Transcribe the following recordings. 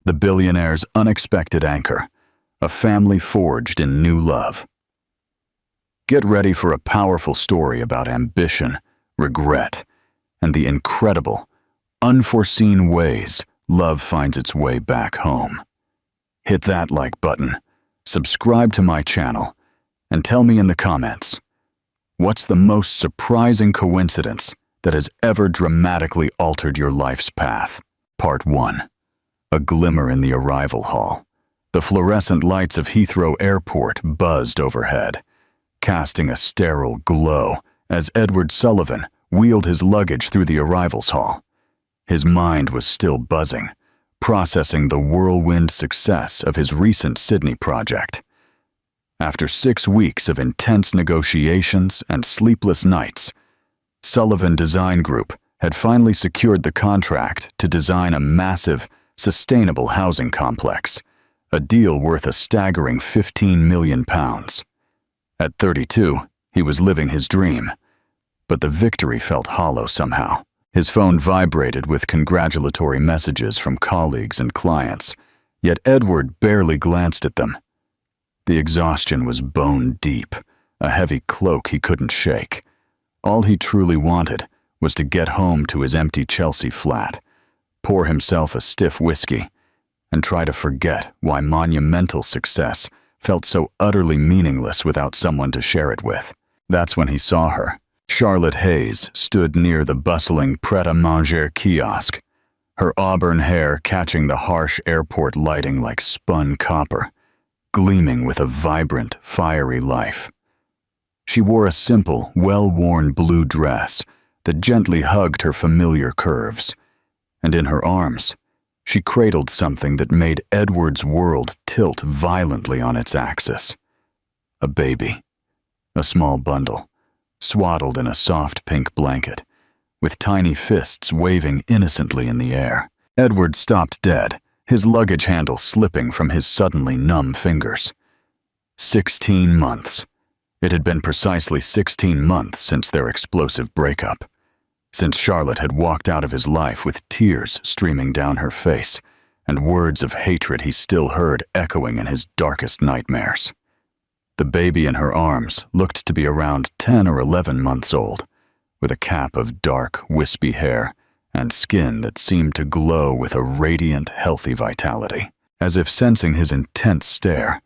the billionaire's unexpected anchor, a family forged in new love. Get ready for a powerful story about ambition, regret, and the incredible, unforeseen ways love finds its way back home. Hit that like button, subscribe to my channel, and tell me in the comments, what's the most surprising coincidence that has ever dramatically altered your life's path? Part 1. A glimmer in the arrival hall. The fluorescent lights of Heathrow Airport buzzed overhead, casting a sterile glow as Edward Sullivan wheeled his luggage through the arrivals hall. His mind was still buzzing, processing the whirlwind success of his recent Sydney project. After 6 weeks of intense negotiations and sleepless nights, Sullivan Design Group had finally secured the contract to design a massive, sustainable housing complex, a deal worth a staggering £15 million. At 32, he was living his dream, but the victory felt hollow somehow. His phone vibrated with congratulatory messages from colleagues and clients, yet Edward barely glanced at them. The exhaustion was bone deep, a heavy cloak he couldn't shake. All he truly wanted was to get home to his empty Chelsea flat, pour himself a stiff whiskey, and try to forget why monumental success felt so utterly meaningless without someone to share it with. That's when he saw her. Charlotte Hayes stood near the bustling pret-a-manger kiosk, her auburn hair catching the harsh airport lighting like spun copper, gleaming with a vibrant, fiery life. She wore a simple, well-worn blue dress that gently hugged her familiar curves, and in her arms, she cradled something that made Edward's world tilt violently on its axis. A baby, a small bundle, swaddled in a soft pink blanket, with tiny fists waving innocently in the air. Edward stopped dead, his luggage handle slipping from his suddenly numb fingers. 16 months. It had been precisely 16 months since their explosive breakup, since Charlotte had walked out of his life with tears streaming down her face and words of hatred he still heard echoing in his darkest nightmares. The baby in her arms looked to be around 10 or 11 months old, with a cap of dark, wispy hair and skin that seemed to glow with a radiant, healthy vitality. As if sensing his intense stare,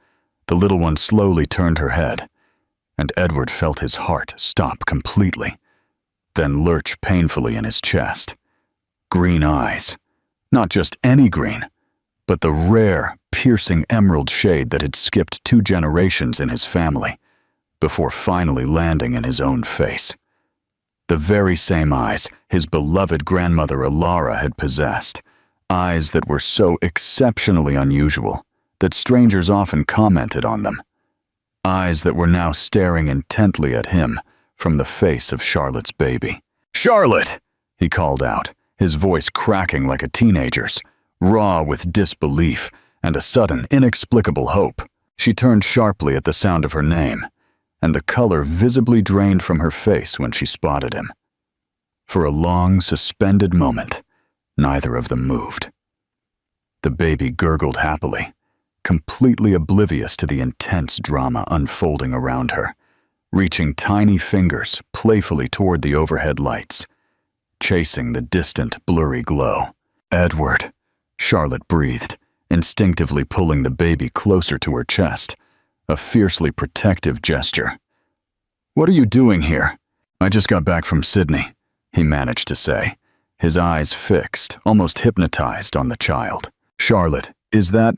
the little one slowly turned her head, and Edward felt his heart stop completely, then lurch painfully in his chest. Green eyes. Not just any green, but the rare, piercing emerald shade that had skipped 2 generations in his family, before finally landing in his own face. The very same eyes his beloved grandmother Alara had possessed, eyes that were so exceptionally unusual that strangers often commented on them. Eyes that were now staring intently at him from the face of Charlotte's baby. "Charlotte!" he called out, his voice cracking like a teenager's, raw with disbelief and a sudden, inexplicable hope. She turned sharply at the sound of her name, and the color visibly drained from her face when she spotted him. For a long, suspended moment, neither of them moved. The baby gurgled happily, completely oblivious to the intense drama unfolding around her, reaching tiny fingers playfully toward the overhead lights, chasing the distant, blurry glow. "Edward," Charlotte breathed, instinctively pulling the baby closer to her chest, a fiercely protective gesture. "What are you doing here?" "I just got back from Sydney," he managed to say, his eyes fixed, almost hypnotized on the child. "Charlotte, is that—"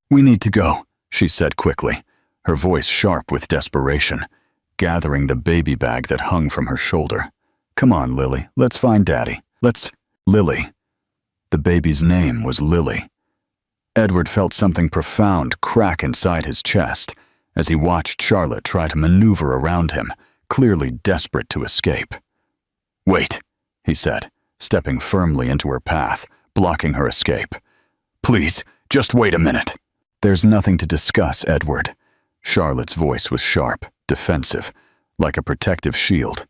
"We need to go," she said quickly, her voice sharp with desperation, gathering the baby bag that hung from her shoulder. "Come on, Lily, let's find Daddy. Let's—" Lily. The baby's name was Lily. Edward felt something profound crack inside his chest as he watched Charlotte try to maneuver around him, clearly desperate to escape. "Wait," he said, stepping firmly into her path, blocking her escape. "Please, just wait a minute." "There's nothing to discuss, Edward." Charlotte's voice was sharp, defensive, like a protective shield.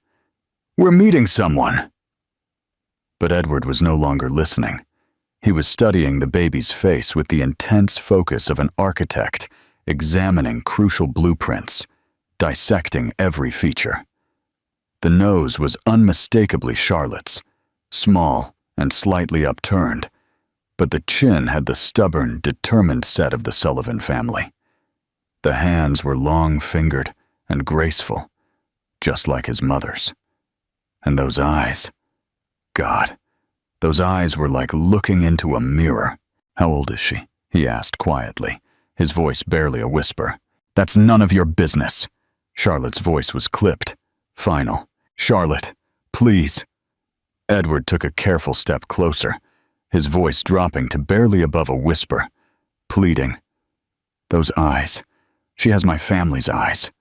"We're meeting someone." But Edward was no longer listening. He was studying the baby's face with the intense focus of an architect, examining crucial blueprints, dissecting every feature. The nose was unmistakably Charlotte's, small and slightly upturned, but the chin had the stubborn, determined set of the Sullivan family. The hands were long-fingered and graceful, just like his mother's. And those eyes, God, those eyes were like looking into a mirror. "How old is she?" he asked quietly, his voice barely a whisper. "That's none of your business." Charlotte's voice was clipped, final. "Charlotte, please." Edward took a careful step closer, his voice dropping to barely above a whisper, pleading. "Those eyes. She has my family's eyes,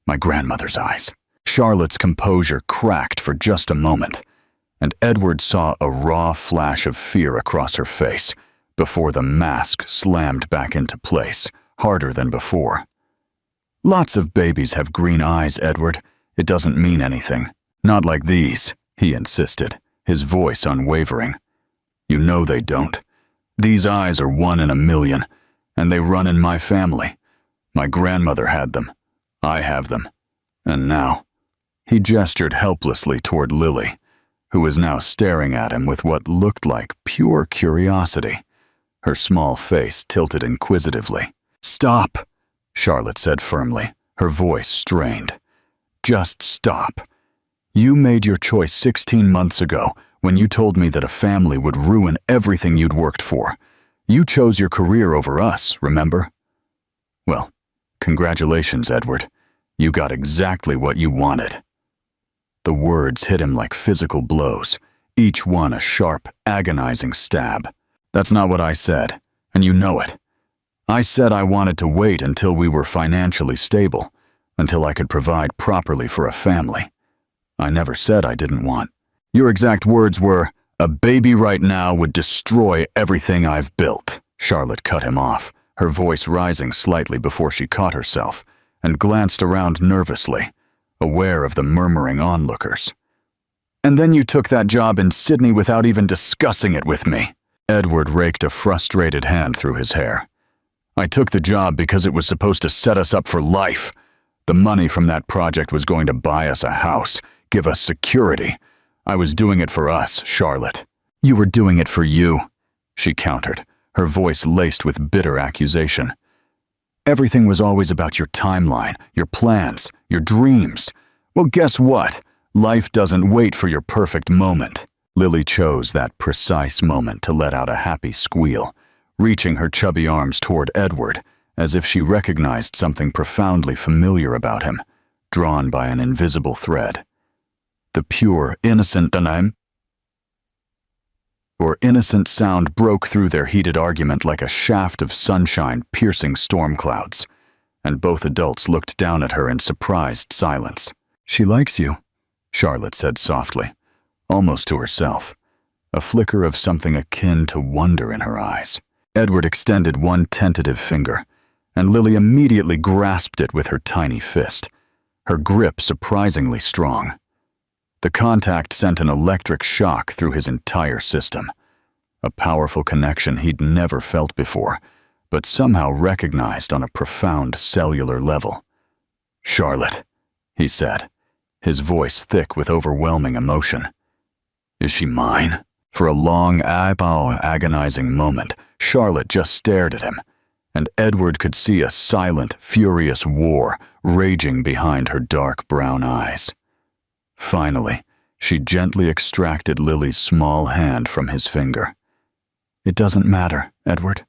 my grandmother's eyes." Charlotte's composure cracked for just a moment, and Edward saw a raw flash of fear across her face before the mask slammed back into place, harder than before. "Lots of babies have green eyes, Edward. It doesn't mean anything. Not like these," he insisted, his voice unwavering. "You know they don't. These eyes are 1 in a million, and they run in my family. My grandmother had them. I have them. And now..." He gestured helplessly toward Lily, who was now staring at him with what looked like pure curiosity, her small face tilted inquisitively. "Stop," Charlotte said firmly, her voice strained. "Just stop. You made your choice 16 months ago when you told me that a family would ruin everything you'd worked for. You chose your career over us, remember? Well, congratulations, Edward. You got exactly what you wanted." The words hit him like physical blows, each one a sharp, agonizing stab. "That's not what I said, and you know it. I said I wanted to wait until we were financially stable, until I could provide properly for a family. I never said I didn't want." "Your exact words were, 'A baby right now would destroy everything I've built.'" Charlotte cut him off, her voice rising slightly before she caught herself, and glanced around nervously, aware of the murmuring onlookers. "And then you took that job in Sydney without even discussing it with me." Edward raked a frustrated hand through his hair. "I took the job because it was supposed to set us up for life. The money from that project was going to buy us a house, give us security. I was doing it for us, Charlotte." "You were doing it for you," she countered, her voice laced with bitter accusation. "Everything was always about your timeline, your plans, your dreams. Well, guess what? Life doesn't wait for your perfect moment." Lily chose that precise moment to let out a happy squeal, reaching her chubby arms toward Edward, as if she recognized something profoundly familiar about him, drawn by an invisible thread. The pure, innocent innocent sound broke through their heated argument like a shaft of sunshine piercing storm clouds, and both adults looked down at her in surprised silence. "She likes you," Charlotte said softly, almost to herself, a flicker of something akin to wonder in her eyes. Edward extended one tentative finger, and Lily immediately grasped it with her tiny fist, her grip surprisingly strong. The contact sent an electric shock through his entire system, a powerful connection he'd never felt before, but somehow recognized on a profound cellular level. "Charlotte," he said, his voice thick with overwhelming emotion. "Is she mine?" For a long, agonizing moment, Charlotte just stared at him, and Edward could see a silent, furious war raging behind her dark brown eyes. Finally, she gently extracted Lily's small hand from his finger. "It doesn't matter, Edward,"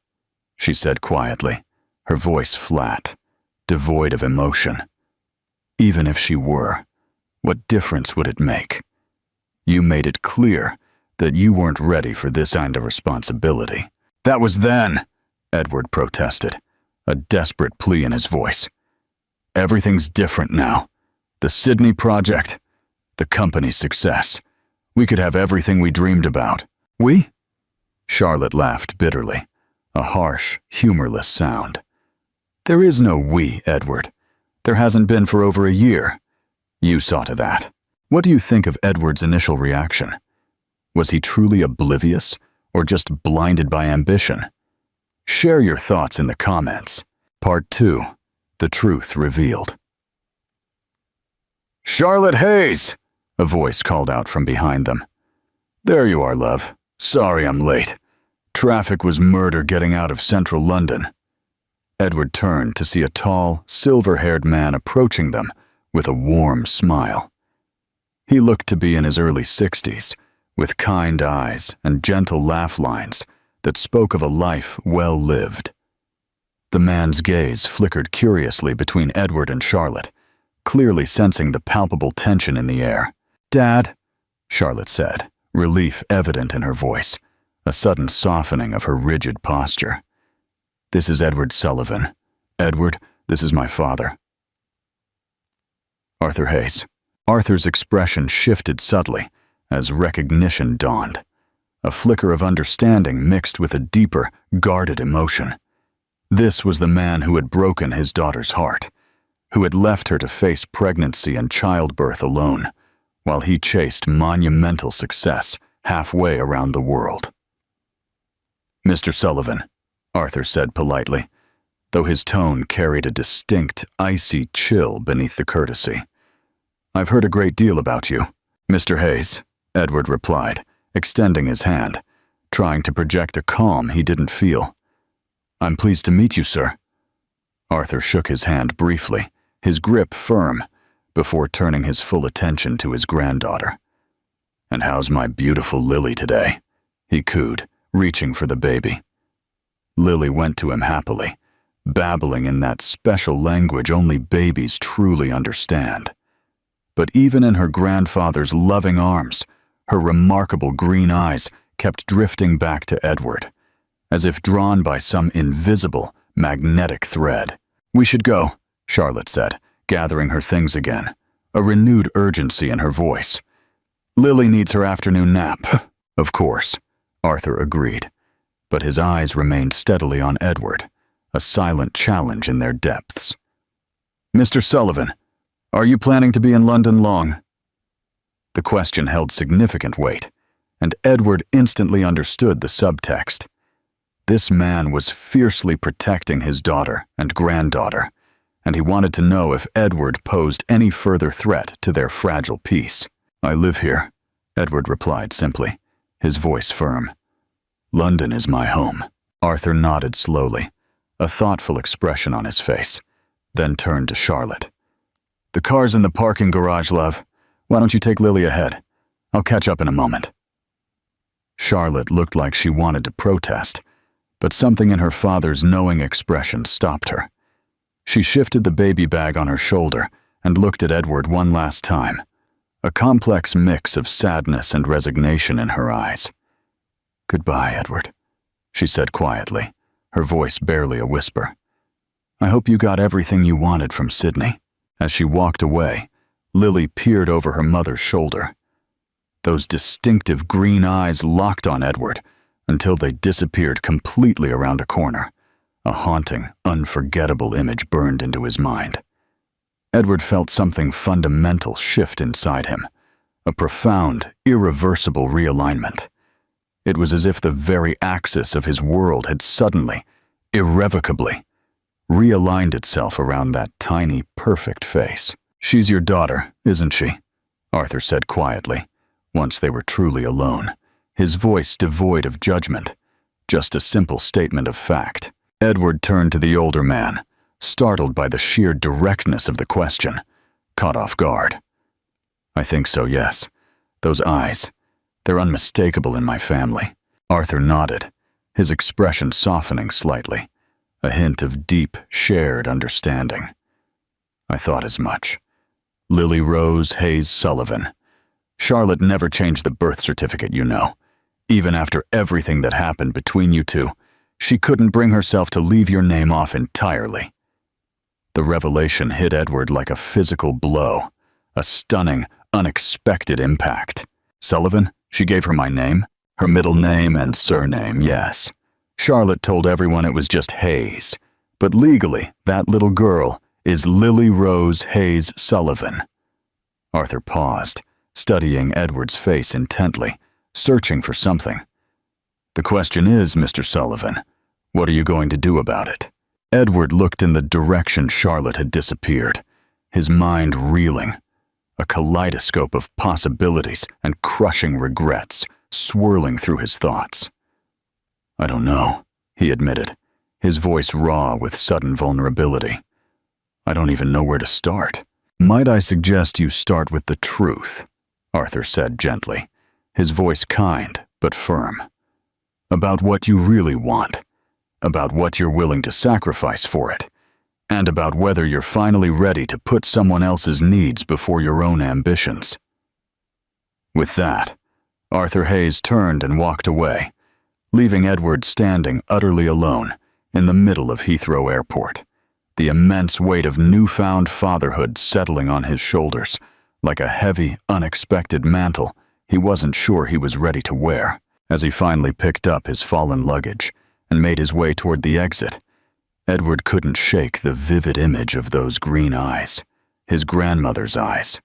she said quietly, her voice flat, devoid of emotion. "Even if she were, what difference would it make? You made it clear that you weren't ready for this kind of responsibility." "That was then," Edward protested, a desperate plea in his voice. "Everything's different now. The Sydney project, the company's success. We could have everything we dreamed about." "We?" Charlotte laughed bitterly, a harsh, humorless sound. "There is no we, Edward. There hasn't been for over a year. You saw to that." What do you think of Edward's initial reaction? Was he truly oblivious, or just blinded by ambition? Share your thoughts in the comments. Part 2. The Truth Revealed. "Charlotte Hayes!" a voice called out from behind them. "There you are, love. Sorry I'm late. Traffic was murder getting out of central London." Edward turned to see a tall, silver-haired man approaching them with a warm smile. He looked to be in his early 60s, with kind eyes and gentle laugh lines that spoke of a life well lived. The man's gaze flickered curiously between Edward and Charlotte, clearly sensing the palpable tension in the air. "Dad," Charlotte said, relief evident in her voice, a sudden softening of her rigid posture. "This is Edward Sullivan. Edward, this is my father." Arthur Hayes. Arthur's expression shifted subtly as recognition dawned, a flicker of understanding mixed with a deeper, guarded emotion. This was the man who had broken his daughter's heart, who had left her to face pregnancy and childbirth alone, while he chased monumental success halfway around the world. "Mr. Sullivan," Arthur said politely, though his tone carried a distinct, icy chill beneath the courtesy. "I've heard a great deal about you." "Mr. Hayes," Edward replied, extending his hand, trying to project a calm he didn't feel. "I'm pleased to meet you, sir." Arthur shook his hand briefly, his grip firm, before turning his full attention to his granddaughter. "And how's my beautiful Lily today?" he cooed, reaching for the baby. Lily went to him happily, babbling in that special language only babies truly understand. But even in her grandfather's loving arms, her remarkable green eyes kept drifting back to Edward, as if drawn by some invisible, magnetic thread. "We should go," Charlotte said, gathering her things again, a renewed urgency in her voice. "Lily needs her afternoon nap." "Of course," Arthur agreed, but his eyes remained steadily on Edward, a silent challenge in their depths. "Mr. Sullivan, are you planning to be in London long?" The question held significant weight, and Edward instantly understood the subtext. This man was fiercely protecting his daughter and granddaughter, and he wanted to know if Edward posed any further threat to their fragile peace. "I live here," Edward replied simply, his voice firm. "London is my home." Arthur nodded slowly, a thoughtful expression on his face, then turned to Charlotte. "The car's in the parking garage, love. Why don't you take Lily ahead? I'll catch up in a moment." Charlotte looked like she wanted to protest, but something in her father's knowing expression stopped her. She shifted the baby bag on her shoulder and looked at Edward one last time, a complex mix of sadness and resignation in her eyes. "Goodbye, Edward," she said quietly, her voice barely a whisper. "I hope you got everything you wanted from Sydney." As she walked away, Lily peered over her mother's shoulder. Those distinctive green eyes locked on Edward until they disappeared completely around a corner. A haunting, unforgettable image burned into his mind. Edward felt something fundamental shift inside him, a profound, irreversible realignment. It was as if the very axis of his world had suddenly, irrevocably, realigned itself around that tiny, perfect face. "She's your daughter, isn't she?" Arthur said quietly, once they were truly alone, his voice devoid of judgment, just a simple statement of fact. Edward turned to the older man, startled by the sheer directness of the question, caught off guard. "I think so, yes. Those eyes, they're unmistakable in my family." Arthur nodded, his expression softening slightly, a hint of deep, shared understanding. "I thought as much. Lily Rose Hayes Sullivan. Charlotte never changed the birth certificate, you know. Even after everything that happened between you two, she couldn't bring herself to leave your name off entirely." The revelation hit Edward like a physical blow, a stunning, unexpected impact. "Sullivan? She gave her my name? Her middle name and surname, yes. Charlotte told everyone it was just Hayes, but legally, that little girl is Lily Rose Hayes Sullivan." Arthur paused, studying Edward's face intently, searching for something. "The question is, Mr. Sullivan, what are you going to do about it?" Edward looked in the direction Charlotte had disappeared, his mind reeling, a kaleidoscope of possibilities and crushing regrets swirling through his thoughts. "I don't know," he admitted, his voice raw with sudden vulnerability. "I don't even know where to start." "Might I suggest you start with the truth?" Arthur said gently, his voice kind but firm. "About what you really want, about what you're willing to sacrifice for it, and about whether you're finally ready to put someone else's needs before your own ambitions." With that, Arthur Hayes turned and walked away, leaving Edward standing utterly alone in the middle of Heathrow Airport, the immense weight of newfound fatherhood settling on his shoulders like a heavy, unexpected mantle he wasn't sure he was ready to wear. As he finally picked up his fallen luggage and made his way toward the exit, Edward couldn't shake the vivid image of those green eyes, his grandmother's eyes,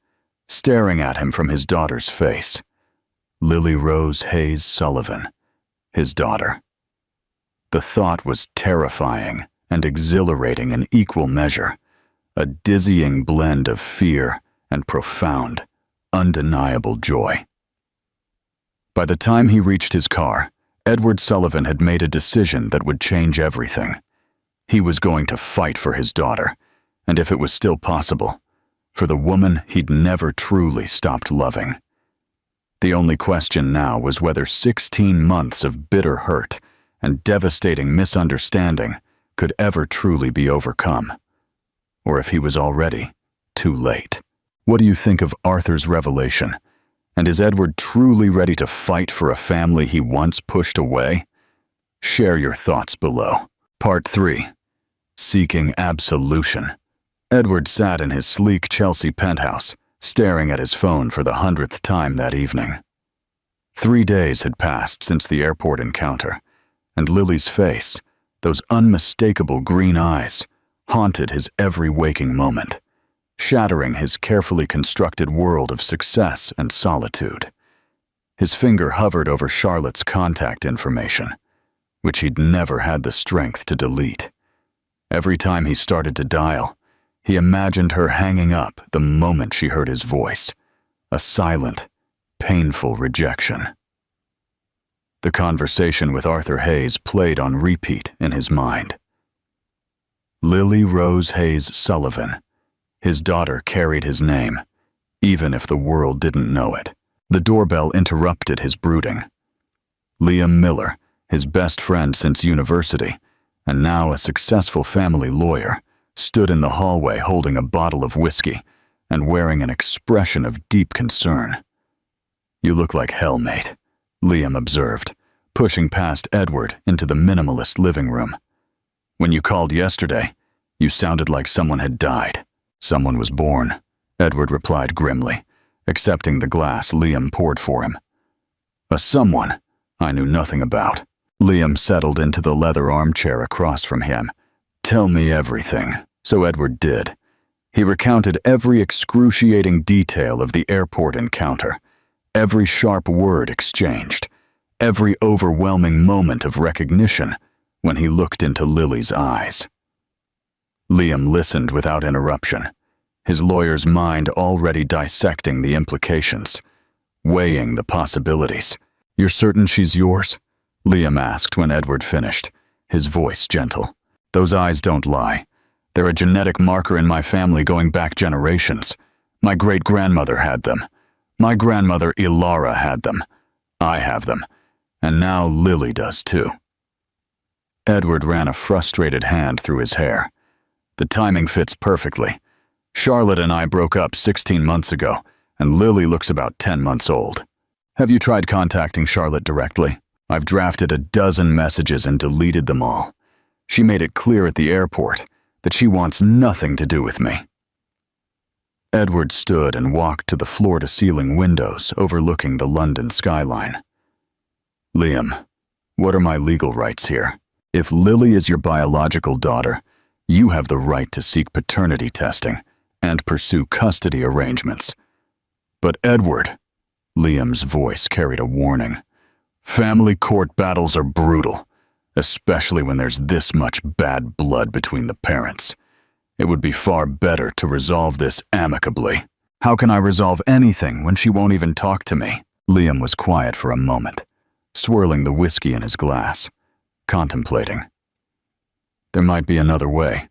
staring at him from his daughter's face. Lily Rose Hayes Sullivan, his daughter. The thought was terrifying and exhilarating in equal measure, a dizzying blend of fear and profound, undeniable joy. By the time he reached his car, Edward Sullivan had made a decision that would change everything. He was going to fight for his daughter, and if it was still possible, for the woman he'd never truly stopped loving. The only question now was whether 16 months of bitter hurt and devastating misunderstanding could ever truly be overcome, or if he was already too late. What do you think of Arthur's revelation? And is Edward truly ready to fight for a family he once pushed away? Share your thoughts below. Part 3. Seeking absolution. Edward sat in his sleek Chelsea penthouse, staring at his phone for the 100th time that evening. 3 days had passed since the airport encounter, and Lily's face, those unmistakable green eyes, haunted his every waking moment, shattering his carefully constructed world of success and solitude. His finger hovered over Charlotte's contact information, which he'd never had the strength to delete. Every time he started to dial, he imagined her hanging up the moment she heard his voice, a silent, painful rejection. The conversation with Arthur Hayes played on repeat in his mind. Lily Rose Hayes Sullivan. His daughter carried his name, even if the world didn't know it. The doorbell interrupted his brooding. Liam Miller, his best friend since university, and now a successful family lawyer, stood in the hallway holding a bottle of whiskey and wearing an expression of deep concern. "You look like hell, mate," Liam observed, pushing past Edward into the minimalist living room. "When you called yesterday, you sounded like someone had died." "Someone was born," Edward replied grimly, accepting the glass Liam poured for him. "A someone I knew nothing about." Liam settled into the leather armchair across from him. "Tell me everything." So Edward did. He recounted every excruciating detail of the airport encounter, every sharp word exchanged, every overwhelming moment of recognition when he looked into Lily's eyes. Liam listened without interruption, his lawyer's mind already dissecting the implications, weighing the possibilities. "You're certain she's yours?" Liam asked when Edward finished, his voice gentle. "Those eyes don't lie. They're a genetic marker in my family going back generations. My great-grandmother had them. My grandmother Ilara had them. I have them. And now Lily does too." Edward ran a frustrated hand through his hair. "The timing fits perfectly. Charlotte and I broke up 16 months ago, and Lily looks about 10 months old. Have you tried contacting Charlotte directly? I've drafted a dozen messages and deleted them all. She made it clear at the airport that she wants nothing to do with me." Edward stood and walked to the floor-to-ceiling windows overlooking the London skyline. "Liam, what are my legal rights here? If Lily is your biological daughter, you have the right to seek paternity testing and pursue custody arrangements. But Edward," Liam's voice carried a warning, Family court battles are brutal, especially when there's this much bad blood between the parents. It would be far better to resolve this amicably. How can I resolve anything when she won't even talk to me? Liam was quiet for a moment, swirling the whiskey in his glass, contemplating. There might be another way.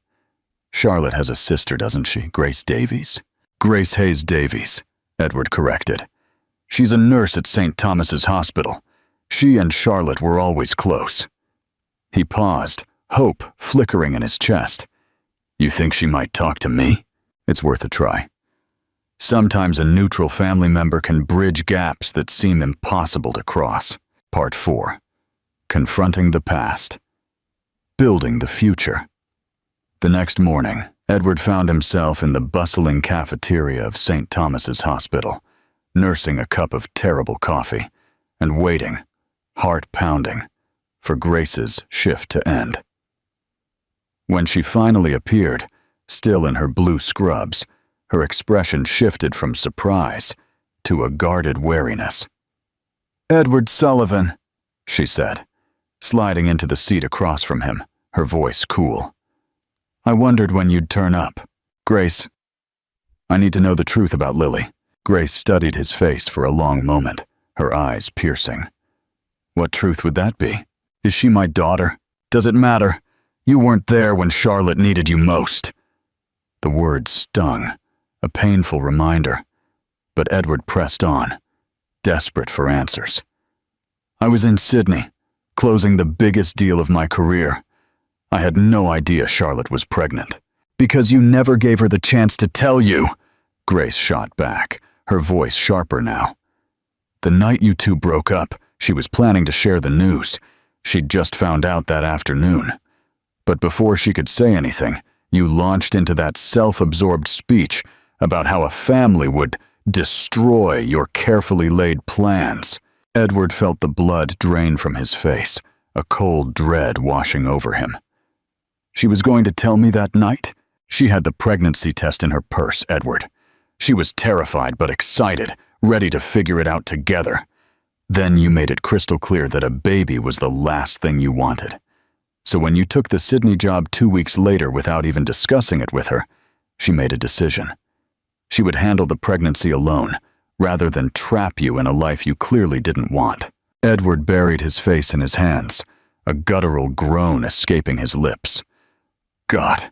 Charlotte has a sister, doesn't she? Grace Davies? Grace Hayes Davies, Edward corrected. She's a nurse at St. Thomas's Hospital. She and Charlotte were always close. He paused, hope flickering in his chest. You think she might talk to me? It's worth a try. Sometimes a neutral family member can bridge gaps that seem impossible to cross. Part 4. Confronting the past. Building the future. The next morning, Edward found himself in the bustling cafeteria of St. Thomas's Hospital, nursing a cup of terrible coffee and waiting, heart pounding, for Grace's shift to end. When she finally appeared, still in her blue scrubs, her expression shifted from surprise to a guarded wariness. "Edward Sullivan," she said, sliding into the seat across from him, her voice cool. "I wondered when you'd turn up. Grace, I need to know the truth about Lily." Grace studied his face for a long moment, her eyes piercing. "What truth would that be? Is she my daughter? Does it matter? You weren't there when Charlotte needed you most." The words stung, a painful reminder, but Edward pressed on, desperate for answers. "I was in Sydney, closing the biggest deal of my career. I had no idea Charlotte was pregnant." "Because you never gave her the chance to tell you," Grace shot back, her voice sharper now. "The night you two broke up, she was planning to share the news. She'd just found out that afternoon. But before she could say anything, you launched into that self-absorbed speech about how a family would destroy your carefully laid plans." Edward felt the blood drain from his face, a cold dread washing over him. "She was going to tell me that night?" She had the pregnancy test in her purse, Edward. She was terrified but excited, ready to figure it out together. Then you made it crystal clear that a baby was the last thing you wanted. So when you took the Sydney job 2 weeks later without even discussing it with her, she made a decision. She would handle the pregnancy alone, rather than trap you in a life you clearly didn't want. Edward buried his face in his hands, a guttural groan escaping his lips. "God,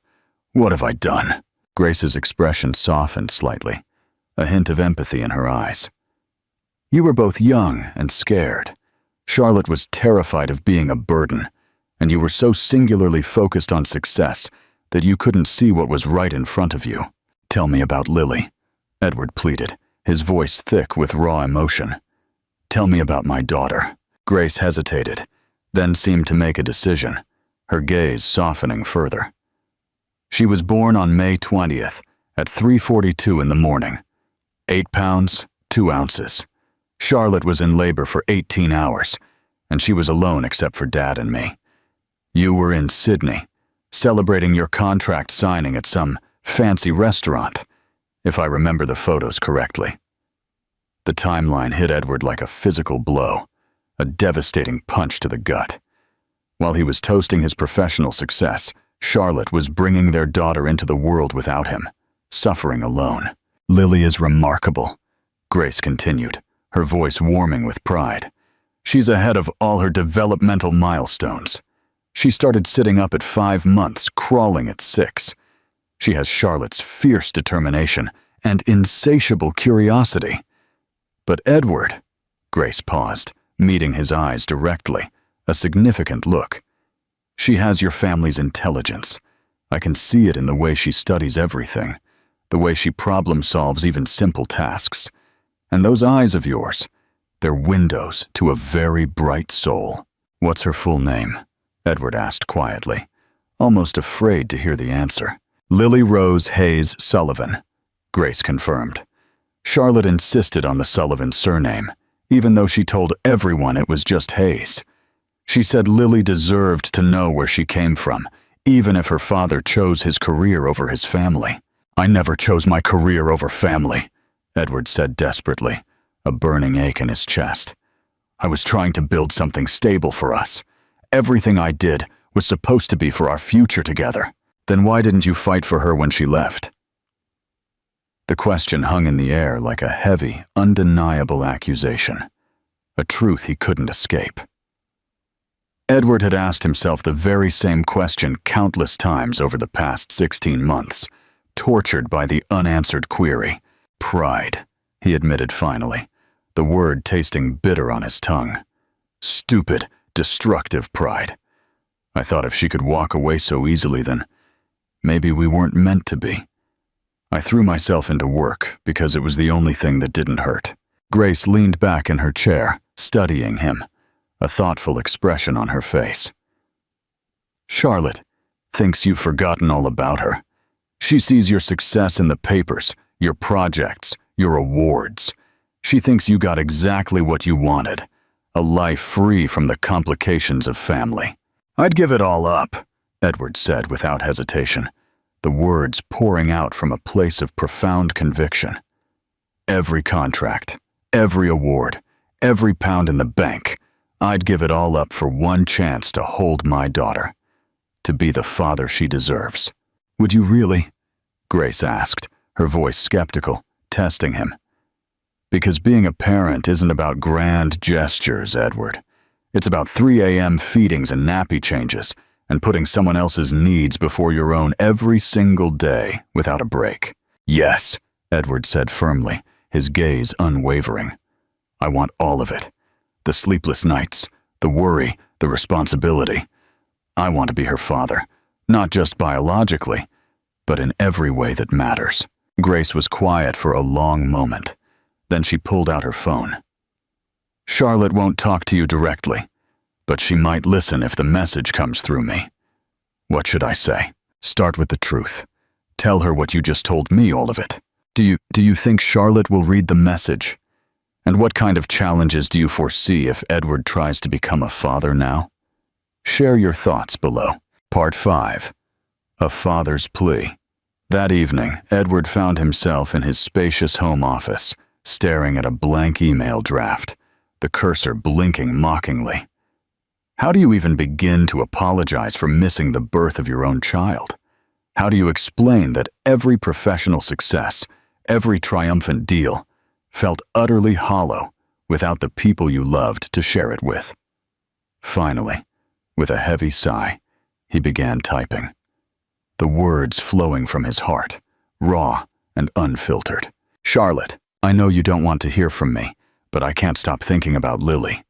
what have I done?" Grace's expression softened slightly, a hint of empathy in her eyes. "You were both young and scared. Charlotte was terrified of being a burden, and you were so singularly focused on success that you couldn't see what was right in front of you. Tell me about Lily," Edward pleaded, his voice thick with raw emotion. "Tell me about my daughter." Grace hesitated, then seemed to make a decision, her gaze softening further. "She was born on May 20th at 3:42 in the morning. 8 pounds, 2 ounces. Charlotte was in labor for 18 hours, and she was alone except for Dad and me. You were in Sydney, celebrating your contract signing at some fancy restaurant, if I remember the photos correctly." The timeline hit Edward like a physical blow, a devastating punch to the gut. While he was toasting his professional success, Charlotte was bringing their daughter into the world without him, suffering alone. "Lily is remarkable," Grace continued, her voice warming with pride. "She's ahead of all her developmental milestones. She started sitting up at 5 months, crawling at 6. She has Charlotte's fierce determination and insatiable curiosity. But Edward," Grace paused, meeting his eyes directly, a significant look. "She has your family's intelligence. I can see it in the way she studies everything, the way she problem solves even simple tasks. And those eyes of yours, they're windows to a very bright soul." "What's her full name?" Edward asked quietly, almost afraid to hear the answer. "Lily Rose Hayes Sullivan," Grace confirmed. Charlotte insisted on the Sullivan surname, even though she told everyone it was just Hayes. She said Lily deserved to know where she came from, even if her father chose his career over his family. "I never chose my career over family," Edward said desperately, a burning ache in his chest. I was trying to build something stable for us. Everything I did was supposed to be for our future together. Then why didn't you fight for her when she left? The question hung in the air like a heavy, undeniable accusation, a truth he couldn't escape. Edward had asked himself the very same question countless times over the past 16 months, tortured by the unanswered query. Pride, he admitted finally, the word tasting bitter on his tongue. Stupid, destructive pride. I thought if she could walk away so easily, then maybe we weren't meant to be. I threw myself into work because it was the only thing that didn't hurt. Grace leaned back in her chair, studying him, a thoughtful expression on her face. Charlotte thinks you've forgotten all about her. She sees your success in the papers, your projects, your awards. She thinks you got exactly what you wanted, a life free from the complications of family. I'd give it all up, Edward said without hesitation, the words pouring out from a place of profound conviction. Every contract, every award, every pound in the bank, I'd give it all up for one chance to hold my daughter, to be the father she deserves. Would you really? Grace asked, her voice skeptical, testing him. Because being a parent isn't about grand gestures, Edward. It's about 3 a.m. feedings and nappy changes, and putting someone else's needs before your own every single day without a break. Yes, Edward said firmly, his gaze unwavering. I want all of it. The sleepless nights, the worry, the responsibility. I want to be her father, not just biologically, but in every way that matters. Grace was quiet for a long moment. Then she pulled out her phone. Charlotte won't talk to you directly, but she might listen if the message comes through me. What should I say? Start with the truth. Tell her what you just told me, all of it. Do you think Charlotte will read the message? And what kind of challenges do you foresee if Edward tries to become a father now? Share your thoughts below. Part 5. A Father's Plea. That evening, Edward found himself in his spacious home office, staring at a blank email draft, the cursor blinking mockingly. How do you even begin to apologize for missing the birth of your own child? How do you explain that every professional success, every triumphant deal, felt utterly hollow without the people you loved to share it with? Finally, with a heavy sigh, he began typing, the words flowing from his heart, raw and unfiltered. Charlotte, I know you don't want to hear from me, but I can't stop thinking about Lily.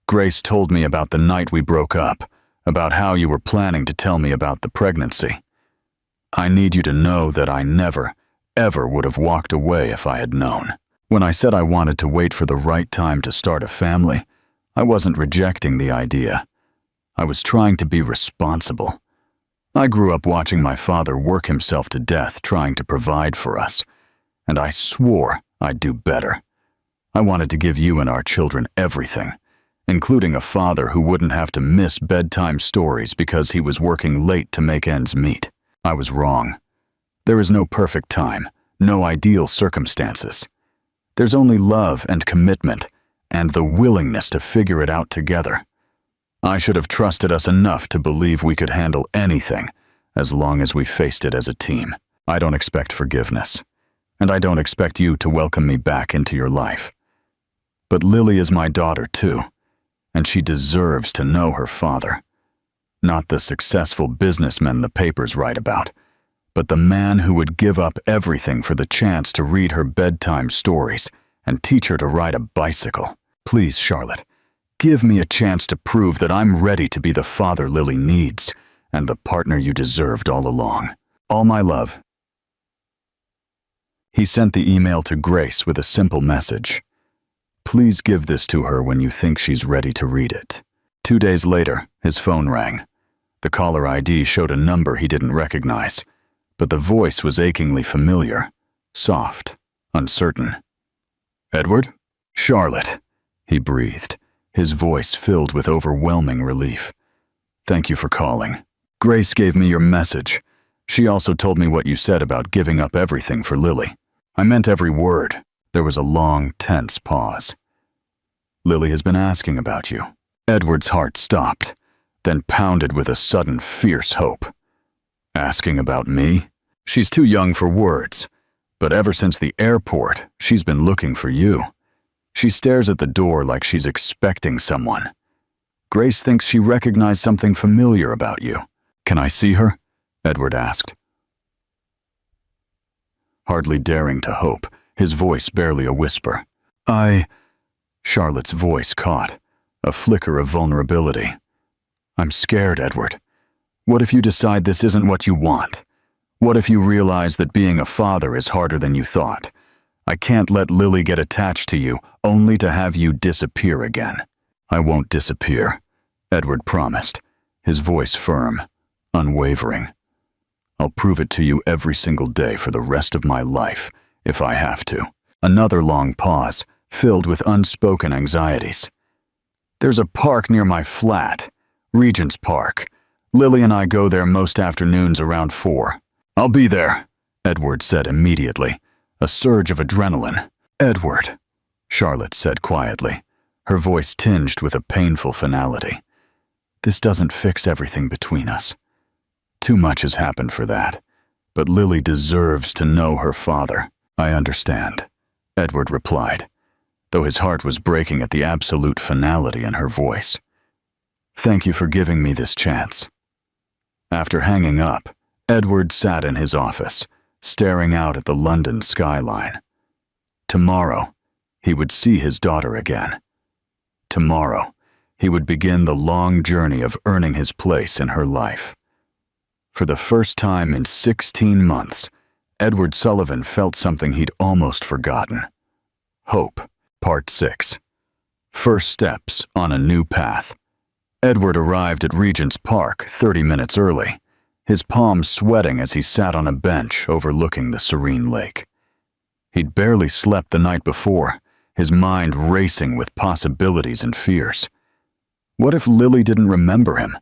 Grace told me about the night we broke up, about how you were planning to tell me about the pregnancy. I need you to know that I never, ever would have walked away if I had known. When I said I wanted to wait for the right time to start a family, I wasn't rejecting the idea. I was trying to be responsible. I grew up watching my father work himself to death trying to provide for us, and I swore I'd do better. I wanted to give you and our children everything, including a father who wouldn't have to miss bedtime stories because he was working late to make ends meet. I was wrong. There is no perfect time, no ideal circumstances. There's only love and commitment, and the willingness to figure it out together. I should have trusted us enough to believe we could handle anything, as long as we faced it as a team. I don't expect forgiveness, and I don't expect you to welcome me back into your life. But Lily is my daughter too, and she deserves to know her father. Not the successful businessman the papers write about, but the man who would give up everything for the chance to read her bedtime stories and teach her to ride a bicycle. Please, Charlotte, give me a chance to prove that I'm ready to be the father Lily needs and the partner you deserved all along. All my love. He sent the email to Grace with a simple message. Please give this to her when you think she's ready to read it. 2 days later, his phone rang. The caller ID showed a number he didn't recognize, but the voice was achingly familiar, soft, uncertain. Edward? Charlotte, he breathed, his voice filled with overwhelming relief. Thank you for calling. Grace gave me your message. She also told me what you said about giving up everything for Lily. I meant every word. There was a long, tense pause. Lily has been asking about you. Edward's heart stopped, then pounded with a sudden fierce hope. Asking about me? She's too young for words, but ever since the airport, she's been looking for you. She stares at the door like she's expecting someone. Grace thinks she recognized something familiar about you. Can I see her? Edward asked. Hardly daring to hope, his voice barely a whisper. Charlotte's voice caught, a flicker of vulnerability. I'm scared, Edward. What if you decide this isn't what you want? What if you realize that being a father is harder than you thought? I can't let Lily get attached to you, only to have you disappear again. I won't disappear, Edward promised, his voice firm, unwavering. I'll prove it to you every single day for the rest of my life, if I have to. Another long pause, filled with unspoken anxieties. There's a park near my flat, Regent's Park. Lily and I go there most afternoons around 4. I'll be there, Edward said immediately, a surge of adrenaline. Edward, Charlotte said quietly, her voice tinged with a painful finality. This doesn't fix everything between us. Too much has happened for that, but Lily deserves to know her father. I understand, Edward replied, though his heart was breaking at the absolute finality in her voice. Thank you for giving me this chance. After hanging up, Edward sat in his office, staring out at the London skyline. Tomorrow, he would see his daughter again. Tomorrow, he would begin the long journey of earning his place in her life. For the first time in 16 months, Edward Sullivan felt something he'd almost forgotten. Hope, Part 6. First steps on a new path. Edward arrived at Regent's Park 30 minutes early, his palms sweating as he sat on a bench overlooking the serene lake. He'd barely slept the night before, his mind racing with possibilities and fears. What if Lily didn't remember him?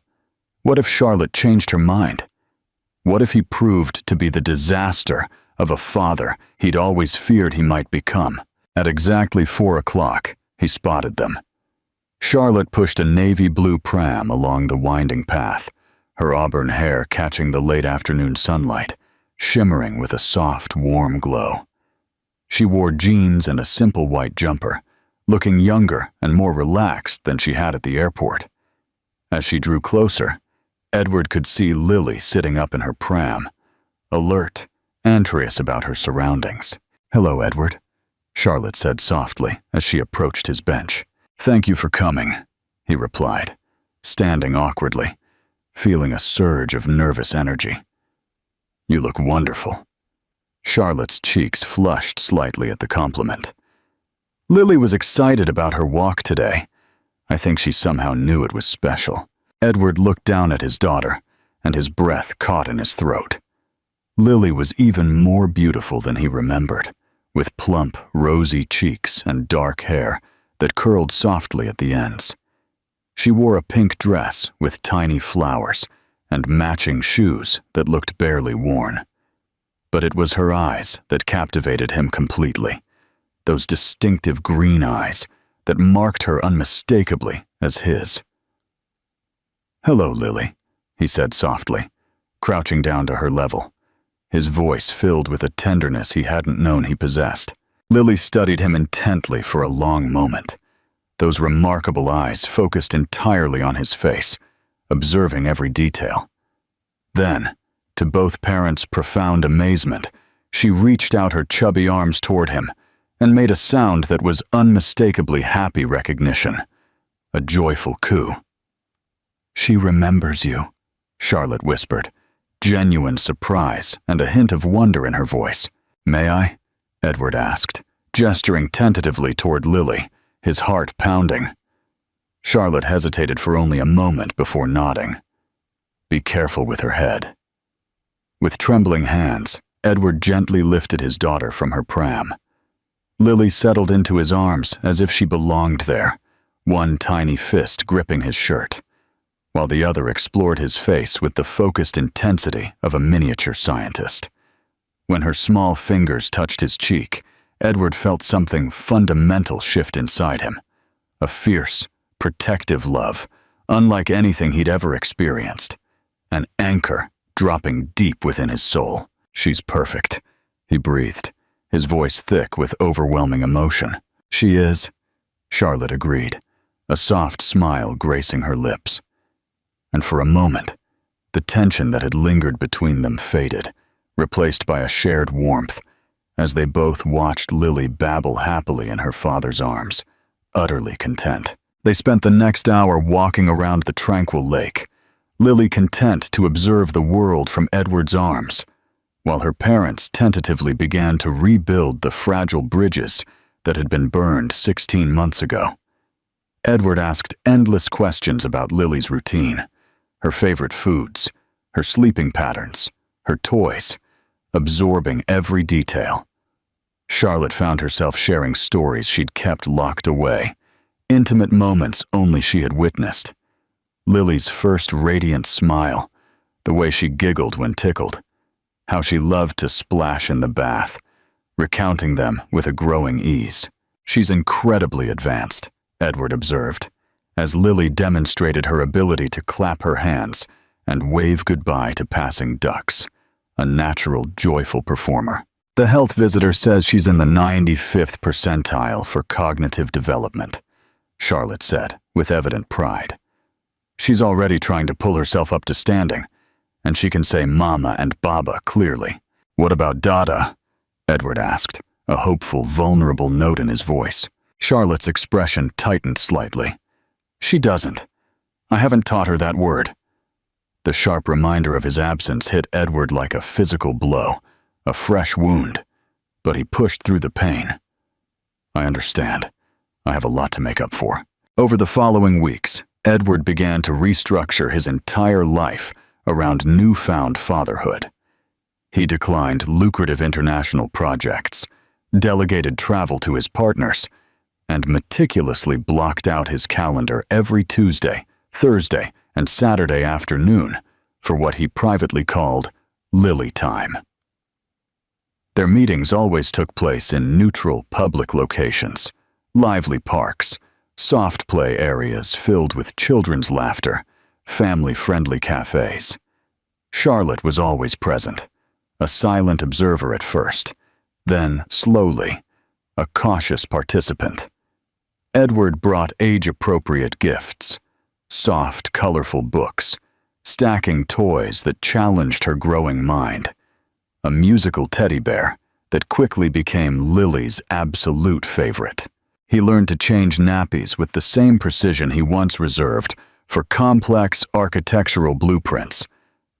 What if Charlotte changed her mind? What if he proved to be the disaster of a father he'd always feared he might become? At exactly 4 o'clock, he spotted them. Charlotte pushed a navy blue pram along the winding path, her auburn hair catching the late afternoon sunlight, shimmering with a soft, warm glow. She wore jeans and a simple white jumper, looking younger and more relaxed than she had at the airport. As she drew closer, Edward could see Lily sitting up in her pram, alert, anxious about her surroundings. Hello, Edward, Charlotte said softly as she approached his bench. Thank you for coming, he replied, standing awkwardly, feeling a surge of nervous energy. You look wonderful. Charlotte's cheeks flushed slightly at the compliment. Lily was excited about her walk today. I think she somehow knew it was special. Edward looked down at his daughter, and his breath caught in his throat. Lily was even more beautiful than he remembered, with plump, rosy cheeks and dark hair that curled softly at the ends. She wore a pink dress with tiny flowers and matching shoes that looked barely worn. But it was her eyes that captivated him completely, those distinctive green eyes that marked her unmistakably as his. Hello, Lily, he said softly, crouching down to her level, his voice filled with a tenderness he hadn't known he possessed. Lily studied him intently for a long moment, those remarkable eyes focused entirely on his face, observing every detail. Then, to both parents' profound amazement, she reached out her chubby arms toward him and made a sound that was unmistakably happy recognition, a joyful coo. She remembers you, Charlotte whispered, genuine surprise and a hint of wonder in her voice. May I? Edward asked, gesturing tentatively toward Lily, his heart pounding. Charlotte hesitated for only a moment before nodding. Be careful with her head. With trembling hands, Edward gently lifted his daughter from her pram. Lily settled into his arms as if she belonged there, one tiny fist gripping his shirt, while the other explored his face with the focused intensity of a miniature scientist. When her small fingers touched his cheek, Edward felt something fundamental shift inside him, A fierce, protective love, unlike anything he'd ever experienced. An anchor dropping deep within his soul. "She's perfect," he breathed, his voice thick with overwhelming emotion. "She is," Charlotte agreed, a soft smile gracing her lips. And for a moment, the tension that had lingered between them faded, replaced by a shared warmth, as they both watched Lily babble happily in her father's arms, utterly content. They spent the next hour walking around the tranquil lake, Lily content to observe the world from Edward's arms, while her parents tentatively began to rebuild the fragile bridges that had been burned 16 months ago. Edward asked endless questions about Lily's routine, her favorite foods, her sleeping patterns, her toys, absorbing every detail. Charlotte found herself sharing stories she'd kept locked away, intimate moments only she had witnessed. Lily's first radiant smile, the way she giggled when tickled, how she loved to splash in the bath, recounting them with a growing ease. "She's incredibly advanced," Edward observed, as Lily demonstrated her ability to clap her hands and wave goodbye to passing ducks, a natural, joyful performer. "The health visitor says she's in the 95th percentile for cognitive development," Charlotte said, with evident pride. "She's already trying to pull herself up to standing, and she can say mama and baba clearly." "What about Dada?" Edward asked, a hopeful, vulnerable note in his voice. Charlotte's expression tightened slightly. "She doesn't. I haven't taught her that word." The sharp reminder of his absence hit Edward like a physical blow, a fresh wound, but he pushed through the pain. "I understand. I have a lot to make up for." Over the following weeks, Edward began to restructure his entire life around newfound fatherhood. He declined lucrative international projects, delegated travel to his partners, and meticulously blocked out his calendar every Tuesday, Thursday, and Saturday afternoon for what he privately called Lily time. Their meetings always took place in neutral public locations, lively parks, soft play areas filled with children's laughter, family-friendly cafes. Charlotte was always present, a silent observer at first, then, slowly, a cautious participant. Edward brought age-appropriate gifts, soft, colorful books, stacking toys that challenged her growing mind, a musical teddy bear that quickly became Lily's absolute favorite. He learned to change nappies with the same precision he once reserved for complex architectural blueprints,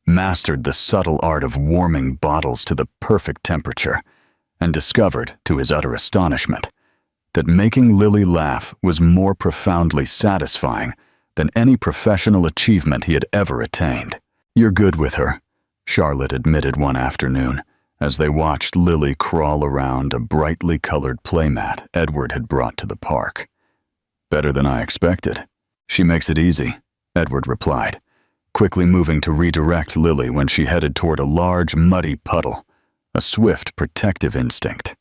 mastered the subtle art of warming bottles to the perfect temperature, and discovered, to his utter astonishment, that making Lily laugh was more profoundly satisfying than any professional achievement he had ever attained. "You're good with her," Charlotte admitted one afternoon, as they watched Lily crawl around a brightly colored playmat Edward had brought to the park. "Better than I expected." "She makes it easy," Edward replied, quickly moving to redirect Lily when she headed toward a large, muddy puddle, a swift, protective instinct.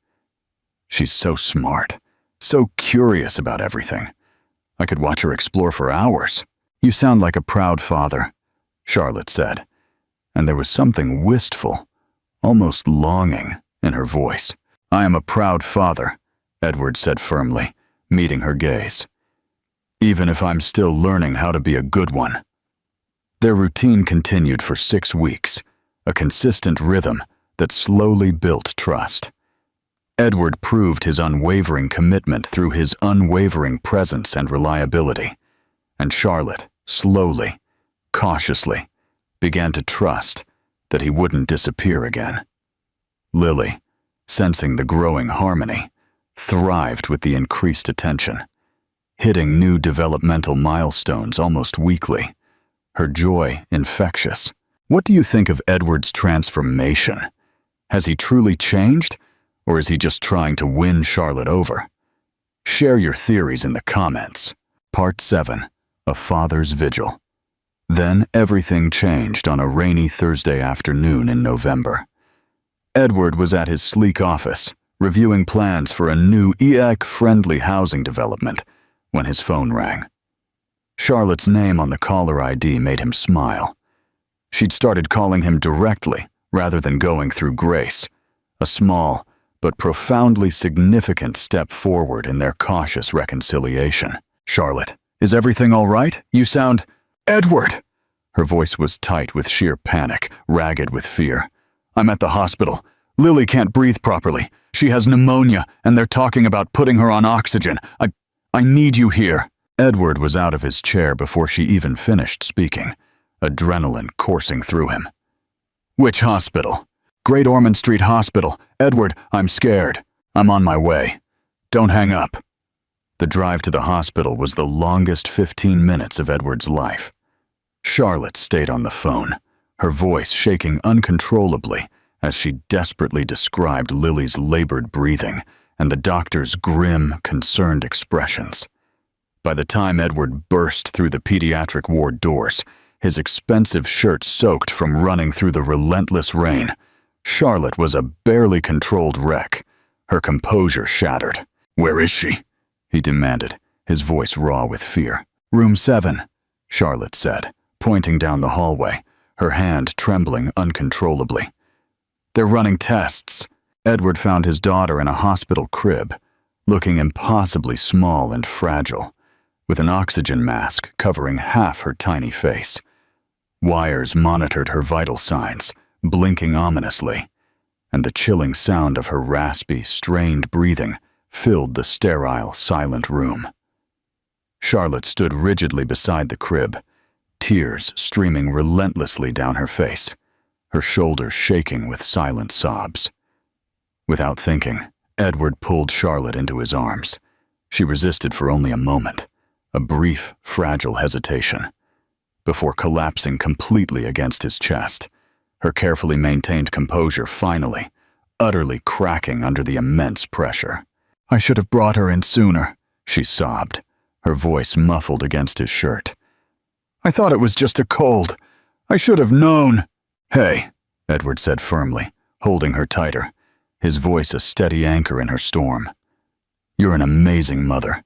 "She's so smart, so curious about everything. I could watch her explore for hours." "You sound like a proud father," Charlotte said, and there was something wistful, almost longing, in her voice. "I am a proud father," Edward said firmly, meeting her gaze. "Even if I'm still learning how to be a good one." Their routine continued for 6 weeks, a consistent rhythm that slowly built trust. Edward proved his unwavering commitment through his unwavering presence and reliability, and Charlotte, slowly, cautiously, began to trust that he wouldn't disappear again. Lily, sensing the growing harmony, thrived with the increased attention, hitting new developmental milestones almost weekly, her joy infectious. What do you think of Edward's transformation? Has he truly changed, or is he just trying to win Charlotte over? Share your theories in the comments. Part 7. A Father's Vigil. Then everything changed on a rainy Thursday afternoon in November. Edward was at his sleek office, reviewing plans for a new EAC-friendly housing development, when his phone rang. Charlotte's name on the caller ID made him smile. She'd started calling him directly rather than going through Grace, a small but profoundly significant step forward in their cautious reconciliation. "Charlotte, is everything all right? You sound—" "Edward!" Her voice was tight with sheer panic, ragged with fear. "I'm at the hospital. Lily can't breathe properly. She has pneumonia, and they're talking about putting her on oxygen. I need you here." Edward was out of his chair before she even finished speaking, adrenaline coursing through him. "Which hospital?" "Great Ormond Street Hospital. Edward, I'm scared. I'm on my way. Don't hang up." The drive to the hospital was the longest 15 minutes of Edward's life. Charlotte stayed on the phone, her voice shaking uncontrollably as she desperately described Lily's labored breathing and the doctor's grim, concerned expressions. By the time Edward burst through the pediatric ward doors, his expensive shirt soaked from running through the relentless rain, Charlotte was a barely controlled wreck, her composure shattered. "Where is she?" he demanded, his voice raw with fear. "Room 7, Charlotte said, pointing down the hallway, her hand trembling uncontrollably. "They're running tests." Edward found his daughter in a hospital crib, looking impossibly small and fragile, with an oxygen mask covering half her tiny face. Wires monitored her vital signs, blinking ominously, and the chilling sound of her raspy, strained breathing filled the sterile, silent room. Charlotte stood rigidly beside the crib, tears streaming relentlessly down her face, her shoulders shaking with silent sobs. Without thinking, Edward pulled Charlotte into his arms. She resisted for only a moment, a brief, fragile hesitation, before collapsing completely against his chest, her carefully maintained composure finally, utterly cracking under the immense pressure. "I should have brought her in sooner," she sobbed, her voice muffled against his shirt. "I thought it was just a cold. I should have known." "Hey," Edward said firmly, holding her tighter, his voice a steady anchor in her storm. "You're an amazing mother.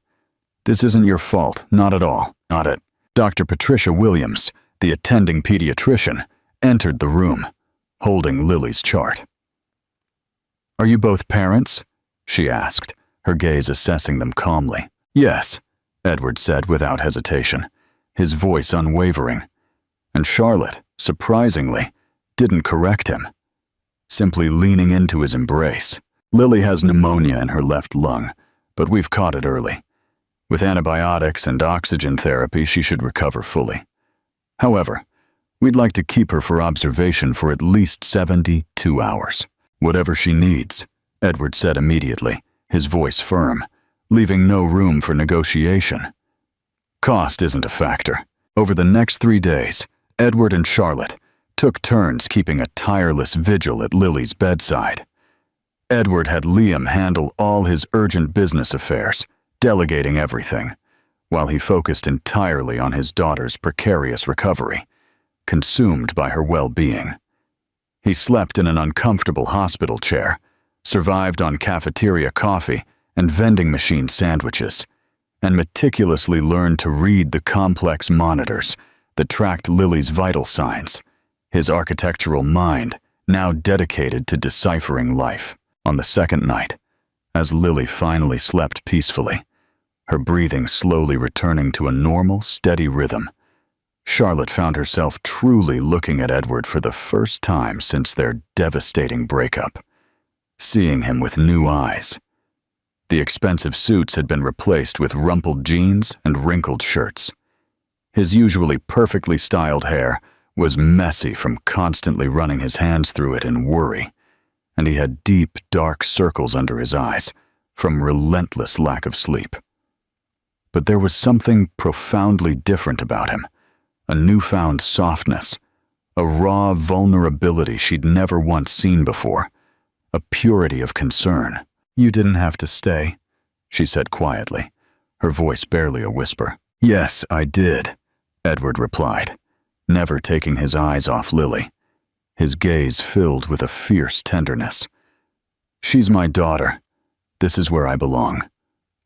This isn't your fault, not at all, not at—" Dr. Patricia Williams, the attending pediatrician, entered the room, holding Lily's chart. "Are you both parents?" she asked, her gaze assessing them calmly. "Yes," Edward said without hesitation, his voice unwavering. And Charlotte, surprisingly, didn't correct him, simply leaning into his embrace. "Lily has pneumonia in her left lung, but we've caught it early. With antibiotics and oxygen therapy, she should recover fully. However, we'd like to keep her for observation for at least 72 hours. Whatever she needs," Edward said immediately, his voice firm, leaving no room for negotiation. Cost isn't a factor. Over the next 3 days, Edward and Charlotte took turns keeping a tireless vigil at Lily's bedside. Edward had Liam handle all his urgent business affairs, delegating everything, while he focused entirely on his daughter's precarious recovery, consumed by her well-being. He slept in an uncomfortable hospital chair, survived on cafeteria coffee and vending machine sandwiches, and meticulously learned to read the complex monitors that tracked Lily's vital signs, his architectural mind now dedicated to deciphering life. On the second night, as Lily finally slept peacefully, her breathing slowly returning to a normal, steady rhythm, Charlotte found herself truly looking at Edward for the first time since their devastating breakup, seeing him with new eyes. The expensive suits had been replaced with rumpled jeans and wrinkled shirts. His usually perfectly styled hair was messy from constantly running his hands through it in worry, and he had deep, dark circles under his eyes from relentless lack of sleep. But there was something profoundly different about him, a newfound softness, a raw vulnerability she'd never once seen before, a purity of concern. "You didn't have to stay," she said quietly, her voice barely a whisper. "Yes, I did," Edward replied, never taking his eyes off Lily, his gaze filled with a fierce tenderness. "She's my daughter. This is where I belong.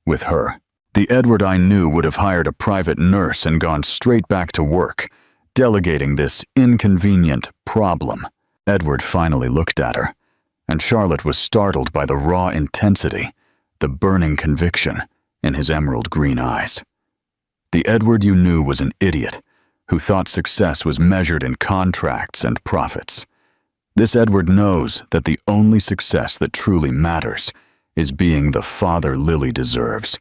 With her." The Edward I knew would have hired a private nurse and gone straight back to work, delegating this inconvenient problem. Edward finally looked at her, and Charlotte was startled by the raw intensity, the burning conviction in his emerald green eyes. The Edward you knew was an idiot who thought success was measured in contracts and profits. This Edward knows that the only success that truly matters is being the father Lily deserves,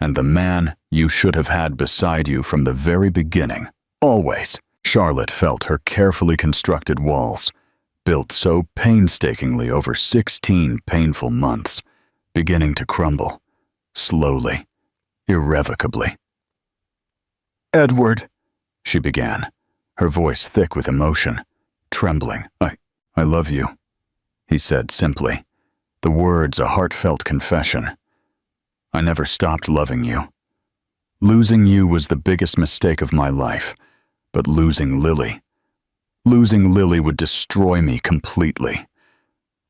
and the man you should have had beside you from the very beginning, always. Charlotte felt her carefully constructed walls, built so painstakingly over 16 painful months, beginning to crumble, slowly, irrevocably. "Edward," she began, her voice thick with emotion, trembling. I love you," he said simply, the words a heartfelt confession. "I never stopped loving you. Losing you was the biggest mistake of my life, but losing Lily would destroy me completely.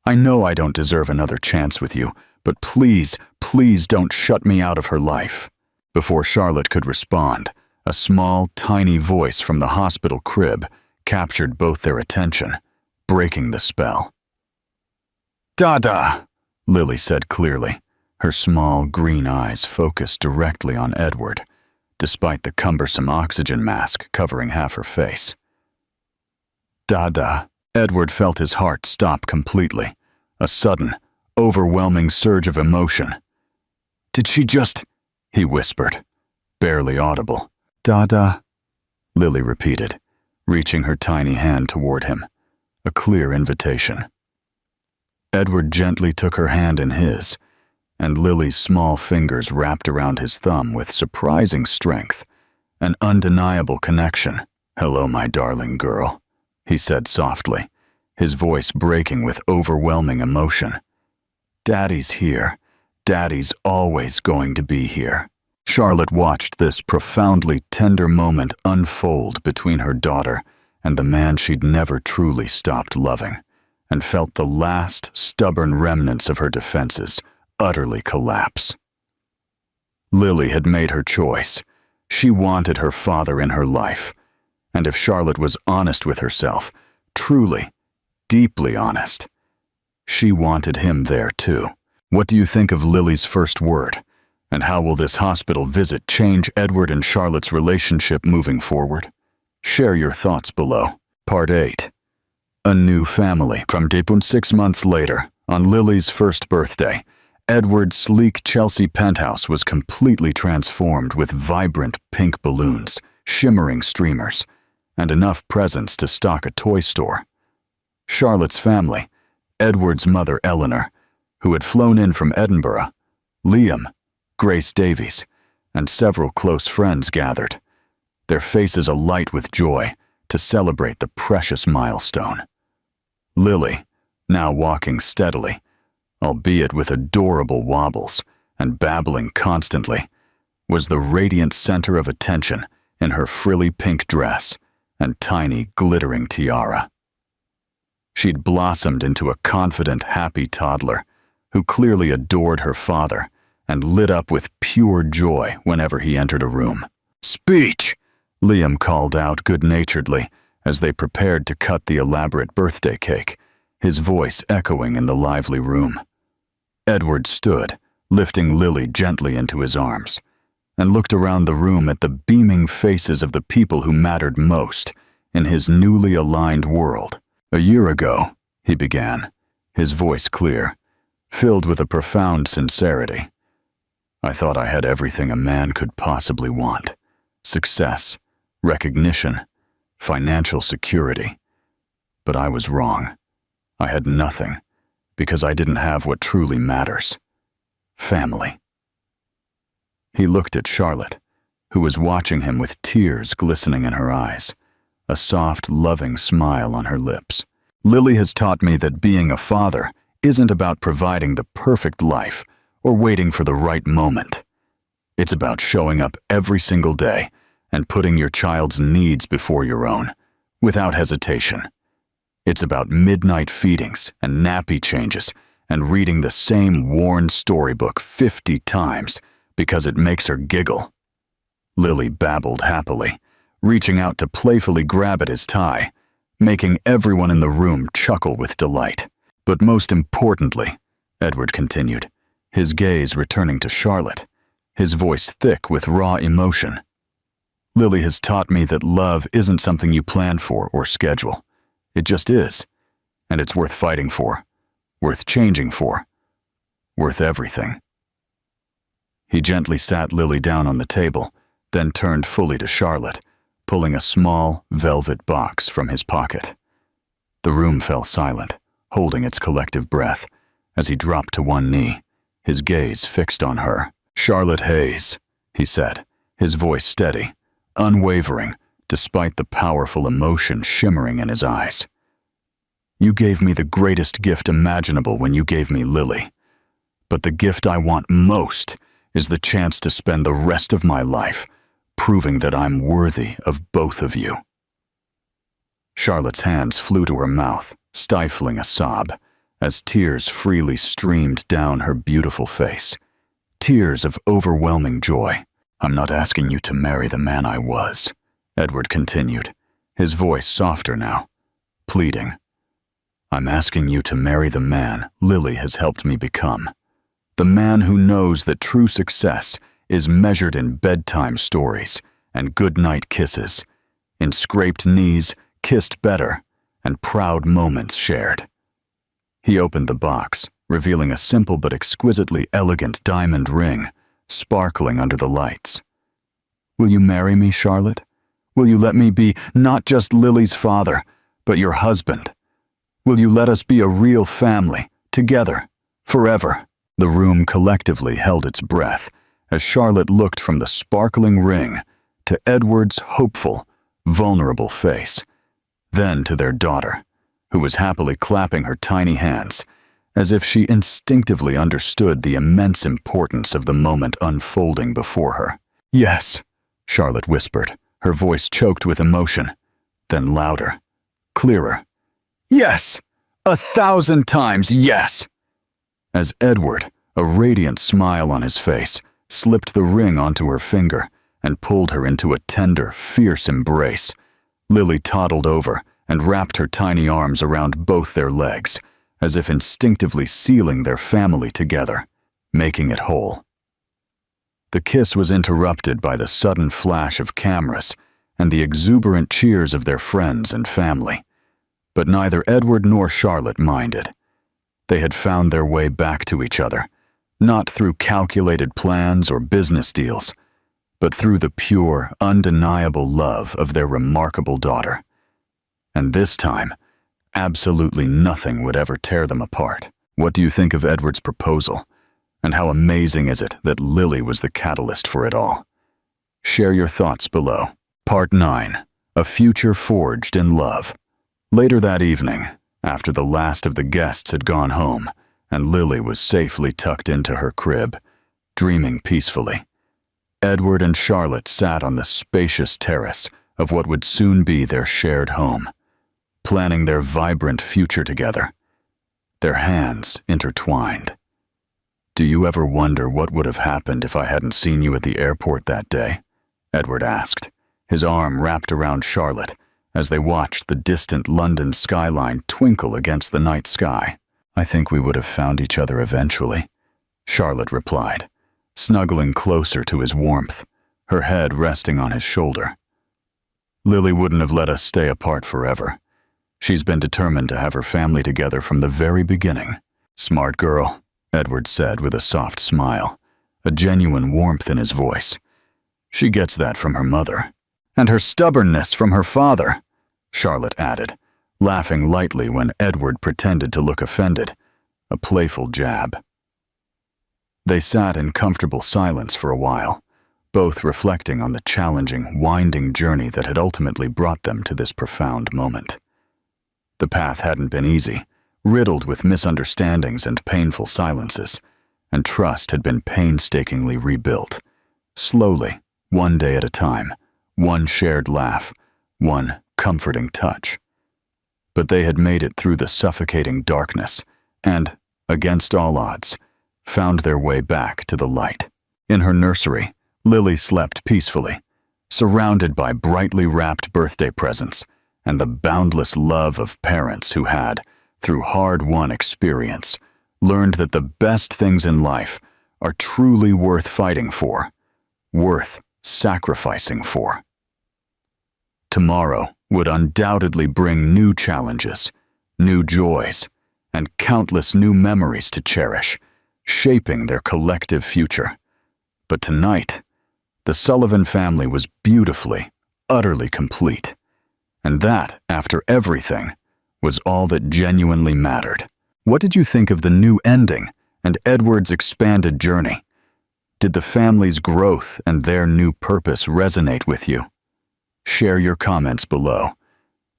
I know I don't deserve another chance with you, but please, please don't shut me out of her life." Before Charlotte could respond, a small, tiny voice from the hospital crib captured both their attention, breaking the spell. "Dada," Lily said clearly, her small green eyes focused directly on Edward, despite the cumbersome oxygen mask covering half her face. "Dada." Edward felt his heart stop completely, a sudden, overwhelming surge of emotion. "Did she just—" he whispered, barely audible. "Dada," Lily repeated, reaching her tiny hand toward him, a clear invitation. Edward gently took her hand in his, and Lily's small fingers wrapped around his thumb with surprising strength, an undeniable connection. "Hello, my darling girl," he said softly, his voice breaking with overwhelming emotion. "Daddy's here. Daddy's always going to be here." Charlotte watched this profoundly tender moment unfold between her daughter and the man she'd never truly stopped loving, and felt the last stubborn remnants of her defenses utterly collapse. Lily had made her choice. She wanted her father in her life, and if Charlotte was honest with herself, truly, deeply honest, she wanted him there too. What do you think of Lily's first word? And how will this hospital visit change Edward and Charlotte's relationship moving forward? Share your thoughts below. Part 8. A new family. From depicted 6 months later, on Lily's first birthday, Edward's sleek Chelsea penthouse was completely transformed with vibrant pink balloons, shimmering streamers, and enough presents to stock a toy store. Charlotte's family, Edward's mother Eleanor, who had flown in from Edinburgh, Liam, Grace Davies, and several close friends gathered, their faces alight with joy to celebrate the precious milestone. Lily, now walking steadily, albeit with adorable wobbles and babbling constantly, was the radiant center of attention in her frilly pink dress and tiny glittering tiara. She'd blossomed into a confident, happy toddler who clearly adored her father and lit up with pure joy whenever he entered a room. "Speech!" Liam called out good-naturedly as they prepared to cut the elaborate birthday cake, his voice echoing in the lively room. Edward stood, lifting Lily gently into his arms, and looked around the room at the beaming faces of the people who mattered most in his newly aligned world. "A year ago," he began, his voice clear, filled with a profound sincerity, "I thought I had everything a man could possibly want: success, recognition, financial security. But I was wrong. I had nothing, because I didn't have what truly matters: family." He looked at Charlotte, who was watching him with tears glistening in her eyes, a soft, loving smile on her lips. "Lily has taught me that being a father isn't about providing the perfect life or waiting for the right moment. It's about showing up every single day and putting your child's needs before your own, without hesitation. It's about midnight feedings and nappy changes and reading the same worn storybook 50 times because it makes her giggle. Lily babbled happily, reaching out to playfully grab at his tie, making everyone in the room chuckle with delight. But most importantly, Edward continued, his gaze returning to Charlotte, his voice thick with raw emotion. Lily has taught me that love isn't something you plan for or schedule. It just is, and it's worth fighting for, worth changing for, worth everything. He gently sat Lily down on the table, then turned fully to Charlotte, pulling a small, velvet box from his pocket. The room fell silent, holding its collective breath, as he dropped to one knee, his gaze fixed on her. "Charlotte Hayes," he said, his voice steady, unwavering, despite the powerful emotion shimmering in his eyes. "You gave me the greatest gift imaginable when you gave me Lily. But the gift I want most is the chance to spend the rest of my life proving that I'm worthy of both of you." Charlotte's hands flew to her mouth, stifling a sob, as tears freely streamed down her beautiful face. Tears of overwhelming joy. "I'm not asking you to marry the man I was," Edward continued, his voice softer now, pleading. "I'm asking you to marry the man Lily has helped me become. The man who knows that true success is measured in bedtime stories and goodnight kisses, in scraped knees kissed better, and proud moments shared." He opened the box, revealing a simple but exquisitely elegant diamond ring, sparkling under the lights. "Will you marry me, Charlotte? Will you let me be not just Lily's father, but your husband? Will you let us be a real family, together, forever?" The room collectively held its breath as Charlotte looked from the sparkling ring to Edward's hopeful, vulnerable face, then to their daughter, who was happily clapping her tiny hands, as if she instinctively understood the immense importance of the moment unfolding before her. "Yes," Charlotte whispered, her voice choked with emotion, then louder, clearer. "Yes! 1,000 times yes!" As Edward, a radiant smile on his face, slipped the ring onto her finger and pulled her into a tender, fierce embrace, Lily toddled over and wrapped her tiny arms around both their legs, as if instinctively sealing their family together, making it whole. The kiss was interrupted by the sudden flash of cameras and the exuberant cheers of their friends and family. But neither Edward nor Charlotte minded. They had found their way back to each other, not through calculated plans or business deals, but through the pure, undeniable love of their remarkable daughter. And this time, absolutely nothing would ever tear them apart. What do you think of Edward's proposal? And how amazing is it that Lily was the catalyst for it all? Share your thoughts below. Part 9. A Future Forged in Love. Later that evening, after the last of the guests had gone home and Lily was safely tucked into her crib, dreaming peacefully, Edward and Charlotte sat on the spacious terrace of what would soon be their shared home, planning their vibrant future together, their hands intertwined. "Do you ever wonder what would have happened if I hadn't seen you at the airport that day?" Edward asked, his arm wrapped around Charlotte as they watched the distant London skyline twinkle against the night sky. "I think we would have found each other eventually," Charlotte replied, snuggling closer to his warmth, her head resting on his shoulder. "Lily wouldn't have let us stay apart forever. She's been determined to have her family together from the very beginning." "Smart girl," Edward said with a soft smile, a genuine warmth in his voice. "She gets that from her mother." "And her stubbornness from her father," Charlotte added, laughing lightly when Edward pretended to look offended, a playful jab. They sat in comfortable silence for a while, both reflecting on the challenging, winding journey that had ultimately brought them to this profound moment. The path hadn't been easy, riddled with misunderstandings and painful silences, and trust had been painstakingly rebuilt, slowly, one day at a time, one shared laugh, one comforting touch. But they had made it through the suffocating darkness and, against all odds, found their way back to the light. In her nursery, Lily slept peacefully, surrounded by brightly wrapped birthday presents and the boundless love of parents who had, through hard-won experience, learned that the best things in life are truly worth fighting for, worth sacrificing for. Tomorrow would undoubtedly bring new challenges, new joys, and countless new memories to cherish, shaping their collective future. But tonight, the Sullivan family was beautifully, utterly complete. And that, after everything, was all that genuinely mattered. What did you think of the new ending and Edward's expanded journey? Did the family's growth and their new purpose resonate with you? Share your comments below.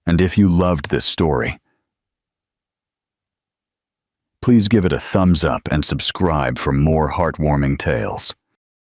And if you loved this story, please give it a thumbs up and subscribe for more heartwarming tales.